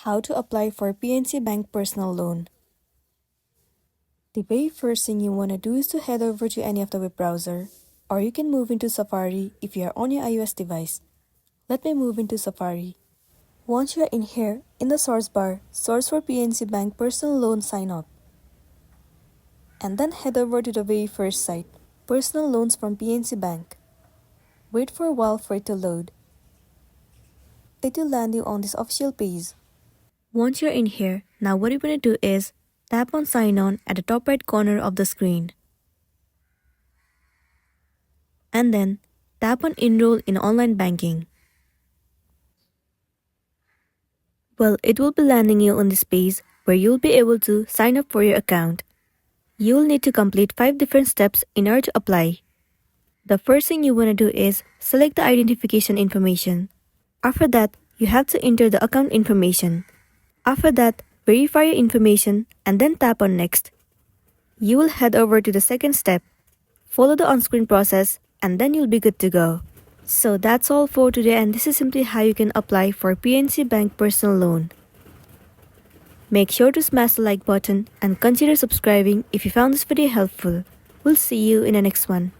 How to apply for PNC Bank personal loan. The very first thing you want to do is to head over to any of the web browser, or you can move into Safari if you are on your iOS device. Let me move into Safari. Once you are in here, in the source bar, search for PNC Bank personal loan sign up. And then head over to the very first site, personal loans from PNC Bank. Wait for a while for it to load. It will land you on this official page. Once you're in here, now what you're going to do is tap on sign on at the top right corner of the screen. And then tap on enroll in online banking. Well, it will be landing you on this page where you'll be able to sign up for your account. You'll need to complete 5 different steps in order to apply. The first thing you want to do is select the identification information. After that, you have to enter the account information. After that, verify your information and then tap on next. You will head over to the second step. Follow the on-screen process and then you'll be good to go. So that's all for today, and this is simply how you can apply for PNC Bank personal loan. Make sure to smash the like button and consider subscribing if you found this video helpful. We'll see you in the next one.